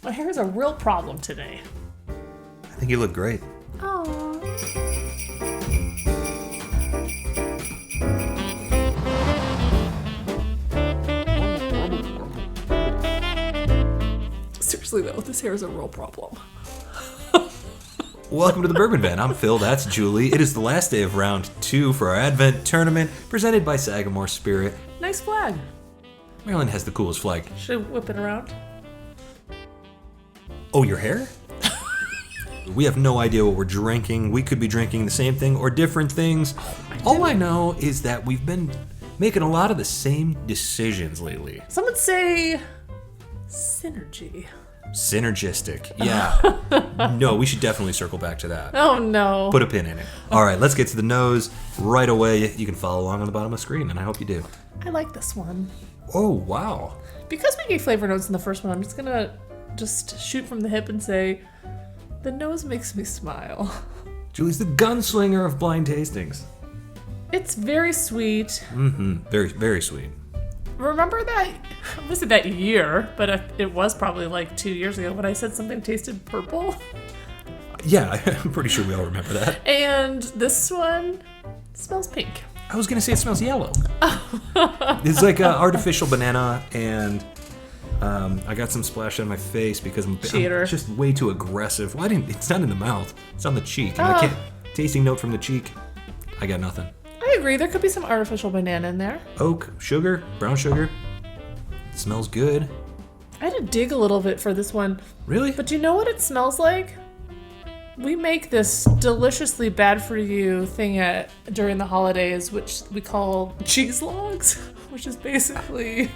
My hair is a real problem today. I think you look great. Aww. Seriously though, this hair is a real problem. Welcome to the Bourbon Van. I'm Phil, that's Julie. It is the last day of round 2 for our Advent Tournament, presented by Sagamore Spirit. Nice flag. Maryland has the coolest flag. Should I whip it around? Oh, your hair? We have no idea what we're drinking. We could be drinking the same thing or different things. All I know is that we've been making a lot of the same decisions lately. Some would say synergy. Synergistic, yeah. No, we should definitely circle back to that. Oh no. Put a pin in it. All right, let's get to the nose right away. You can follow along on the bottom of the screen, and I hope you do. I like this one. Oh, wow. Because we gave flavor notes in the first one, I'm just gonna shoot from the hip and say, the nose makes me smile. Julie's the gunslinger of blind tastings. It's very sweet. Mm-hmm. Very, very sweet. Remember that, I was that year, but it was probably like 2 years ago when I said something tasted purple. Yeah, I'm pretty sure we all remember that. And this one smells pink. I was going to say it smells yellow. It's like artificial banana, and I got some splash on my face because I'm just way too aggressive. Well, it's not in the mouth. It's on the cheek. And I can't, tasting note from the cheek, I got nothing. I agree. There could be some artificial banana in there. Oak, sugar, brown sugar. It smells good. I had to dig a little bit for this one. Really? But do you know what it smells like? We make this deliciously bad for you thing during the holidays, which we call cheese logs, which is basically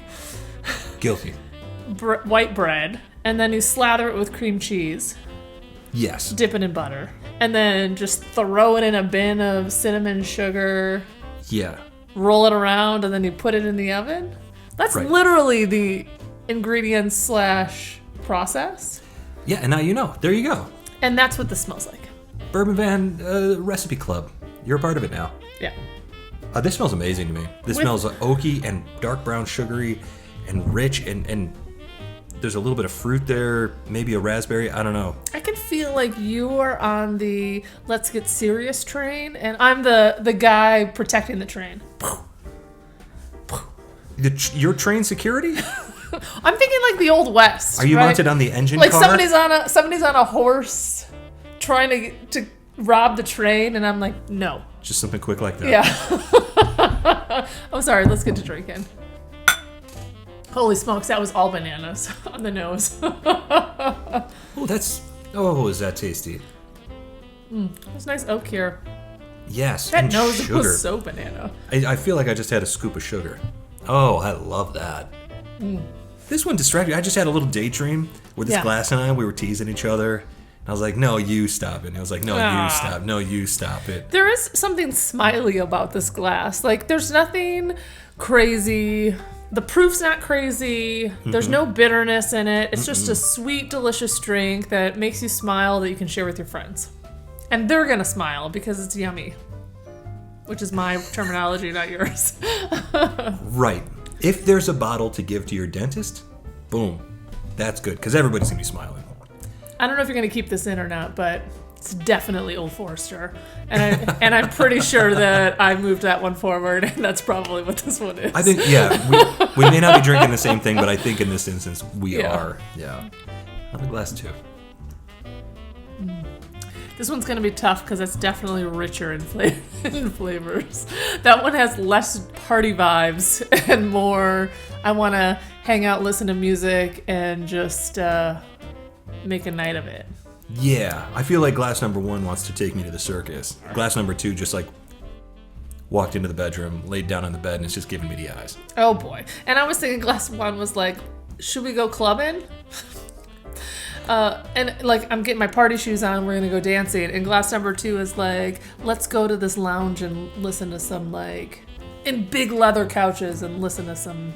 Guilty. White bread, and then you slather it with cream cheese. Yes. Dip it in butter. And then just throw it in a bin of cinnamon sugar. Yeah. Roll it around, and then you put it in the oven. That's literally the ingredients / process. Yeah, and now you know. There you go. And that's what this smells like. Bourbon Van Recipe Club. You're a part of it now. Yeah. This smells amazing to me. This smells oaky and dark brown sugary and rich, and there's a little bit of fruit there, maybe a raspberry, I don't know. I can feel like you are on the let's get serious train, and I'm the guy protecting the train. Your train security? I'm thinking like the Old West. Are you mounted on the engine like car? Like somebody's on a horse trying to rob the train, and I'm like, no. Just something quick like that. Yeah. I'm sorry, let's get to drinking. Holy smokes, that was all bananas on the nose. Is that tasty? There's nice oak here. Yes, that and nose sugar. Was so banana. I feel like I just had a scoop of sugar. Oh, I love that. This one distracted me. I just had a little daydream where this glass and I, we were teasing each other. And I was like, no, you stop it. And I was like, no, you stop. No, you stop it. There is something smiley about this glass. Like, there's nothing crazy. The proof's not crazy. There's no bitterness in it. It's just a sweet, delicious drink that makes you smile that you can share with your friends. And they're going to smile because it's yummy. Which is my terminology, not yours. Right. If there's a bottle to give to your dentist, boom. That's good because everybody's going to be smiling. I don't know if you're going to keep this in or not, but it's definitely Old Forester. And I'm pretty sure that I moved that one forward, and that's probably what this one is. I think, we may not be drinking the same thing, but I think in this instance we are. Yeah. I'll have a glass too. This one's going to be tough because it's definitely richer in flavors. That one has less party vibes and more, I want to hang out, listen to music, and just make a night of it. Yeah, I feel like glass number 1 wants to take me to the circus. Glass number 2 just like walked into the bedroom, laid down on the bed, and it's just giving me the eyes. Oh boy. And I was thinking glass 1 was like, should we go clubbing? And like, I'm getting my party shoes on, we're gonna go dancing. And glass number 2 is like, let's go to this lounge and listen to some like, in big leather couches and listen to some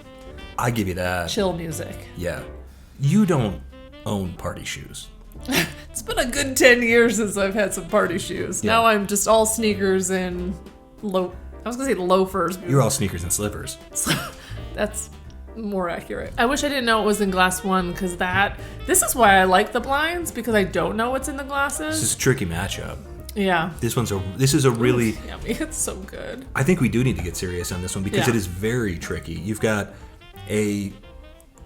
I give you that. Chill music. Yeah. You don't own party shoes. It's been a good 10 years since I've had some party shoes. Yeah. Now I'm just all sneakers and I was gonna say loafers. You're all sneakers and slippers. That's More accurate. I wish I didn't know it was in glass 1 because this is why I like the blinds, because I don't know what's in the glasses. This is a tricky matchup. Yeah. This is a really... Oof, yummy. It's so good. I think we do need to get serious on this one because Yeah. it is very tricky. You've got a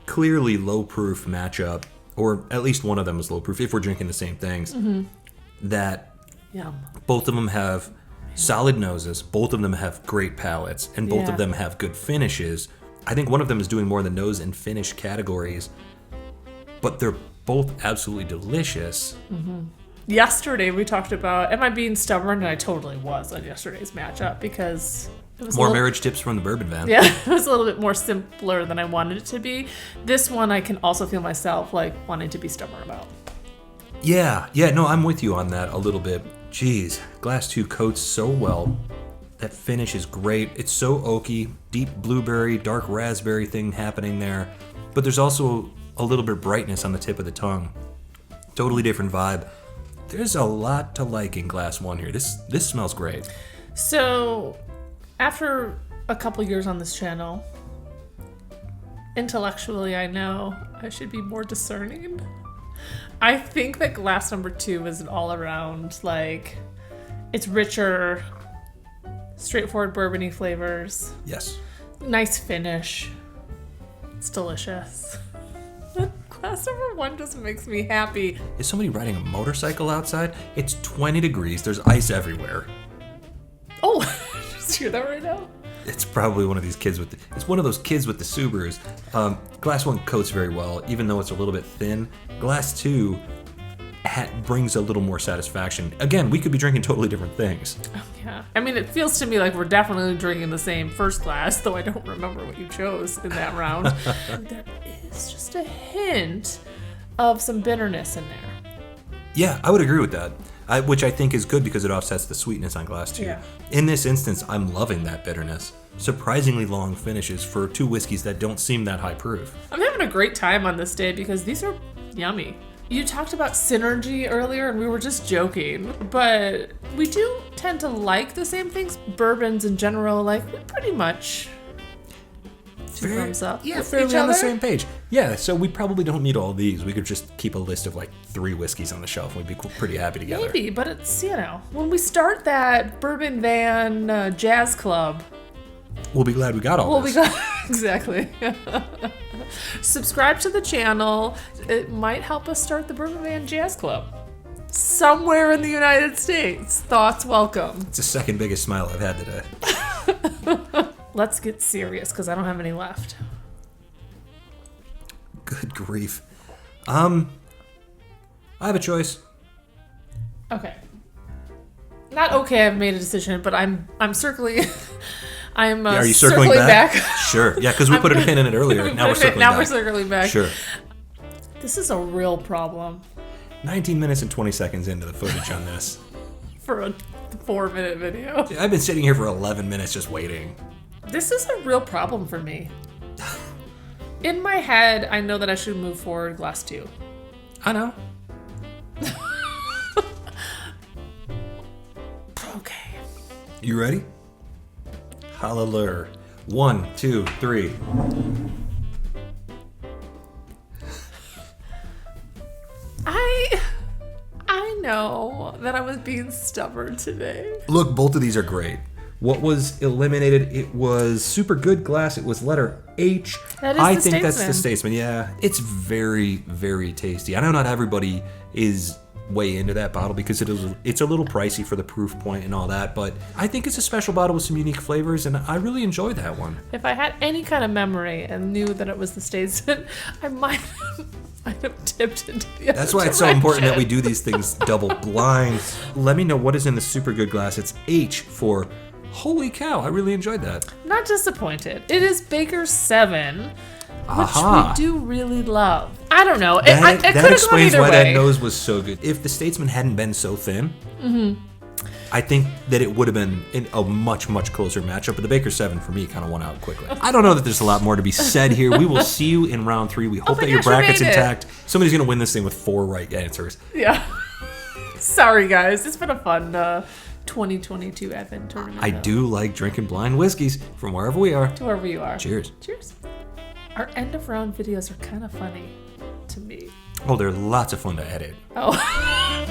clearly low proof matchup, or at least one of them is low proof if we're drinking the same things, that Yum. both of them have solid noses, both of them have great palates, and both Yeah. of them have good finishes. I think one of them is doing more in the nose and finish categories, but they're both absolutely delicious. Yesterday we talked about, am I being stubborn? And I totally was on yesterday's matchup because it was More marriage tips from the bourbon van. Yeah, it was a little bit more simpler than I wanted it to be. This one I can also feel myself like wanting to be stubborn about. Yeah, no, I'm with you on that a little bit. Jeez, glass 2 coats so well. That finish is great. It's so oaky, deep blueberry, dark raspberry thing happening there. But there's also a little bit of brightness on the tip of the tongue. Totally different vibe. There's a lot to like in glass 1 here. This smells great. So, after a couple years on this channel, intellectually I know I should be more discerning. I think that glass number 2 is an all-around, like, it's richer, straightforward bourbon-y flavors. Yes. Nice finish. It's delicious. Glass number 1 just makes me happy. Is somebody riding a motorcycle outside? It's 20 degrees. There's ice everywhere. Oh, did you hear that right now? It's probably one of these kids it's one of those kids with the Subarus. Glass 1 coats very well, even though it's a little bit thin. Glass 2 brings a little more satisfaction. Again, we could be drinking totally different things. Oh, yeah. I mean, it feels to me like we're definitely drinking the same first glass, though I don't remember what you chose in that round. There is just a hint of some bitterness in there. Yeah, I would agree with that. Which I think is good because it offsets the sweetness on glass 2. Yeah. In this instance, I'm loving that bitterness. Surprisingly long finishes for 2 whiskeys that don't seem that high proof. I'm having a great time on this day because these are yummy. You talked about synergy earlier and we were just joking, but we do tend to like the same things. Bourbons in general, like, we pretty much thumbs up. Yeah, with fairly each on the other. same page. Yeah, so we probably don't need all these. We could just keep a list of like 3 whiskeys on the shelf. We'd be pretty happy together. Maybe, but it's, when we start that Bourbon Van Jazz Club, We'll be glad we got all this. Exactly. Subscribe to the channel. It might help us start the Bourbon Van Jazz Club somewhere in the United States. Thoughts welcome. It's the second biggest smile I've had today. Let's get serious because I don't have any left. Good grief. I have a choice. Okay. Not okay, I've made a decision, but I'm circling. I'm Are you circling back. Sure. Yeah, because we put a pin in it earlier. Now we're circling back. Now we're circling back. Sure. This is a real problem 19 minutes and 20 seconds into the footage on this. for a 4-minute video. I've been sitting here for 11 minutes just waiting. This is a real problem for me. In my head, I know that I should move forward glass 2. I know. Okay. You ready? Hallelujah. 1, 2, 3. I know that I was being stubborn today. Look, both of these are great. What was eliminated? It was super good glass. It was letter H. That is I the think that's Statesman. the Statesman. Yeah, it's very, very tasty. I know not everybody is way into that bottle because it's a little pricey for the proof point and all that, but I think it's a special bottle with some unique flavors, and I really enjoyed that one. If I had any kind of memory and knew that it was the Statesman, I might have tipped into the other That's why it's so important that we direction. do these things double blind. Let me know what is in the super good glass. It's H for holy cow. I really enjoyed that. Not disappointed. It is Baker's 7, which Aha. we do really love. I don't know. It That could have gone explains either why way. that nose was so good. If the Statesman hadn't been so thin, I think that it would have been a much, much closer matchup. But the Baker 7 for me kind of won out quickly. I don't know that there's a lot more to be said here. We will see you in round 3. We hope my that your gosh, we bracket's made it. intact. Somebody's going to win this thing with 4 right answers. Yeah. Sorry, guys. It's been a fun 2022 Advent Tournament. I do like drinking blind whiskeys from wherever we are. To wherever you are. Cheers. Cheers. Our end of round videos are kind of funny to me. Oh, they're lots of fun to edit. Oh.